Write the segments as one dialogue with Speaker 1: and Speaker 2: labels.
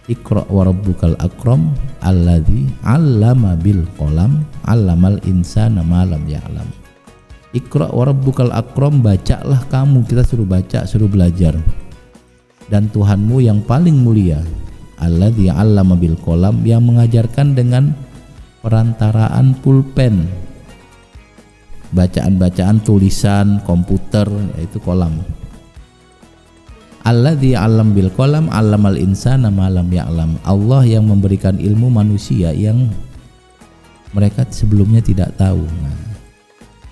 Speaker 1: Iqra wa rabbukal akram alladzi 'allama bil qalam 'allamal insana ma lam ya'lam. Iqra wa rabbukal akram, bacalah kamu, kita suruh baca, suruh belajar. Dan Tuhanmu yang paling mulia, alladzi 'allama bil qalam, yang mengajarkan dengan perantaraan pulpen, bacaan-bacaan tulisan komputer, yaitu kolam. Alladzi 'allam bil qalam 'allamal insana ma lam ya'lam. Allah yang memberikan ilmu manusia yang mereka sebelumnya tidak tahu. Nah,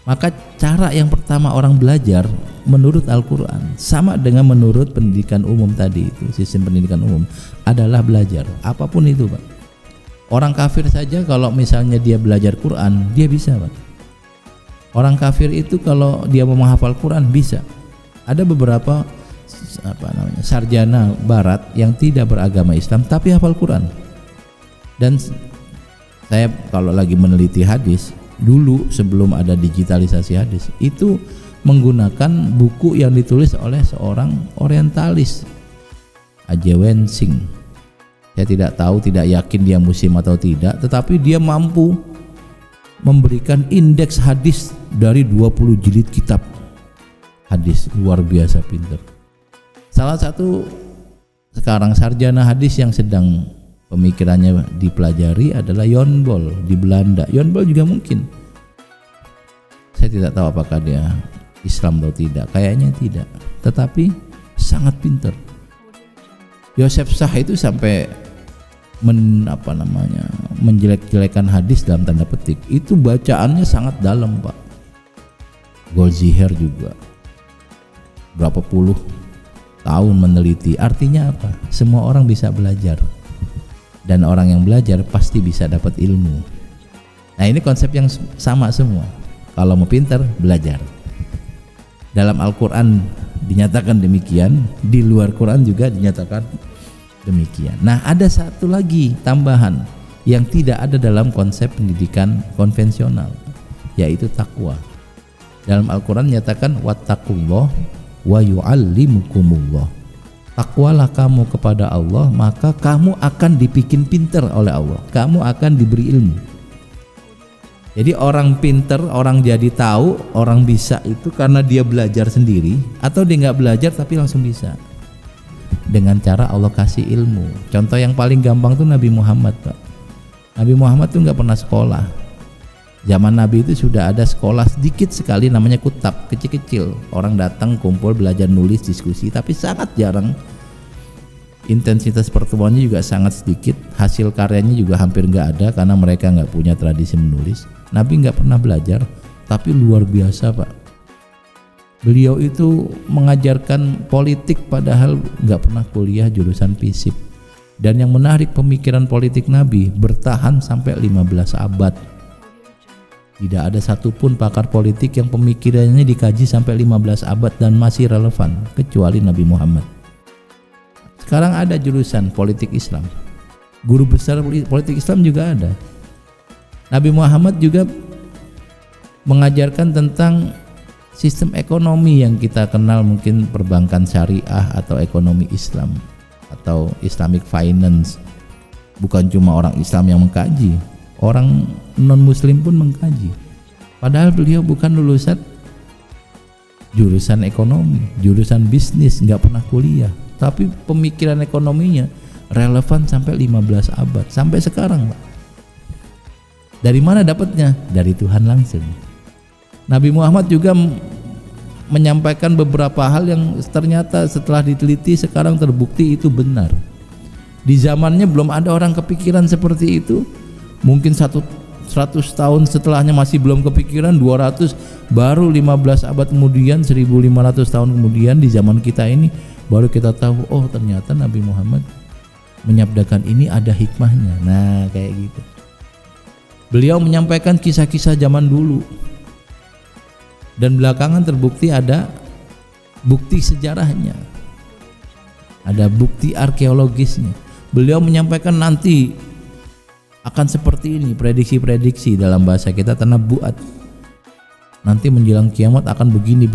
Speaker 1: maka cara yang pertama orang belajar menurut Al-Qur'an sama dengan menurut pendidikan umum tadi itu, sistem pendidikan umum adalah belajar. Apapun itu, Pak. Orang kafir saja kalau misalnya dia belajar Quran, dia bisa, Pak. Orang kafir itu kalau dia mau menghafal Quran bisa. Ada beberapa sarjana barat yang tidak beragama Islam tapi hafal Quran. Dan saya kalau lagi meneliti hadis, dulu sebelum ada digitalisasi hadis, itu menggunakan buku yang ditulis oleh seorang orientalis, A.J. Wensing. Saya tidak tahu, tidak yakin dia muslim atau tidak, tetapi dia mampu memberikan indeks hadis dari 20 jilid kitab hadis. Luar biasa pintar. Salah satu sekarang sarjana hadis yang sedang pemikirannya dipelajari adalah Jon Bol di Belanda. Jon Bol juga mungkin, saya tidak tahu apakah dia Islam atau tidak, kayaknya tidak, tetapi sangat pintar. Yosef Shah itu sampai menjelek-jelekan hadis dalam tanda petik, itu bacaannya sangat dalam, Pak. Goldziher juga berapa puluh tahun meneliti. Artinya apa? Semua orang bisa belajar, dan orang yang belajar pasti bisa dapat ilmu. Nah, ini konsep yang sama semua. Kalau mau pintar, belajar. Dalam Al-Quran dinyatakan demikian, di luar Quran juga dinyatakan demikian. Nah, ada satu lagi tambahan yang tidak ada dalam konsep pendidikan konvensional, yaitu takwa. Dalam Al-Quran dinyatakan wattaqullah wa yu'allimukumullah. Takwalah kamu kepada Allah, maka kamu akan dibikin pintar oleh Allah, kamu akan diberi ilmu. Jadi orang pintar, orang jadi tahu, orang bisa itu karena dia belajar sendiri, atau dia nggak belajar tapi langsung bisa dengan cara Allah kasih ilmu. Contoh yang paling gampang tuh Nabi Muhammad, Pak. Nabi Muhammad tuh nggak pernah sekolah. Zaman Nabi itu sudah ada sekolah sedikit sekali, namanya kutab, kecil-kecil. Orang datang kumpul belajar nulis, diskusi, tapi sangat jarang. Intensitas pertemuannya juga sangat sedikit. Hasil karyanya juga hampir nggak ada karena mereka nggak punya tradisi menulis. Nabi nggak pernah belajar, tapi luar biasa, Pak. Beliau itu mengajarkan politik padahal nggak pernah kuliah jurusan FISIP. Dan yang menarik, pemikiran politik Nabi bertahan sampai 15 abad. Tidak ada satupun pakar politik yang pemikirannya dikaji sampai 15 abad dan masih relevan, kecuali Nabi Muhammad. Sekarang ada jurusan politik Islam, guru besar politik Islam juga ada. Nabi Muhammad juga mengajarkan tentang sistem ekonomi yang kita kenal, mungkin perbankan syariah atau ekonomi Islam atau Islamic finance. Bukan cuma orang Islam yang mengkaji, orang non-muslim pun mengkaji. Padahal beliau bukan lulusan jurusan ekonomi, jurusan bisnis, nggak pernah kuliah, tapi pemikiran ekonominya relevan sampai 15 abad, sampai sekarang, Pak. Dari mana dapatnya? Dari Tuhan langsung. Nabi Muhammad juga menyampaikan beberapa hal yang ternyata setelah diteliti sekarang terbukti itu benar. Di zamannya belum ada orang kepikiran seperti itu. Mungkin 100 tahun setelahnya masih belum kepikiran, 200, baru 15 abad kemudian, 1500 tahun kemudian di zaman kita ini baru kita tahu, oh ternyata Nabi Muhammad menyabdakan ini ada hikmahnya. Nah, kayak gitu. Beliau menyampaikan kisah-kisah zaman dulu, dan belakangan terbukti ada bukti sejarahnya, ada bukti arkeologisnya. Beliau menyampaikan nanti akan seperti ini, prediksi-prediksi dalam bahasa kita tanabbu'at. Nanti menjelang kiamat akan begini,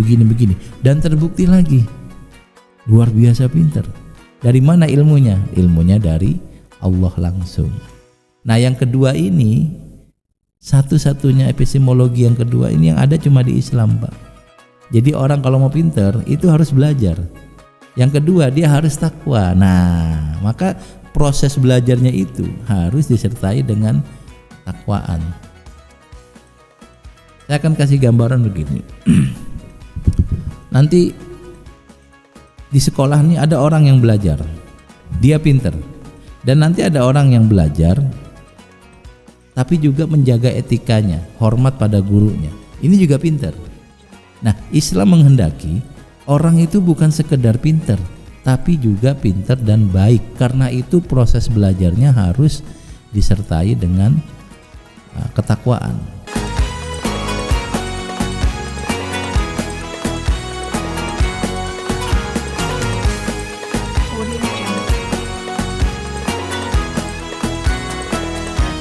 Speaker 1: dan terbukti lagi. Luar biasa pintar. Dari mana ilmunya? Ilmunya dari Allah langsung. Nah yang kedua ini, satu-satunya epistemologi yang kedua ini yang ada cuma di Islam, Pak. Jadi orang kalau mau pinter itu harus belajar. Yang kedua dia harus takwa. Nah maka proses belajarnya itu harus disertai dengan takwaan. Saya akan kasih gambaran begini. Nanti di sekolah ini ada orang yang belajar, dia pinter. Dan nanti ada orang yang belajar tapi juga menjaga etikanya, hormat pada gurunya. Ini juga pinter. Nah, Islam menghendaki orang itu bukan sekedar pinter, tapi juga pinter dan baik. Karena itu proses belajarnya harus disertai dengan ketakwaan.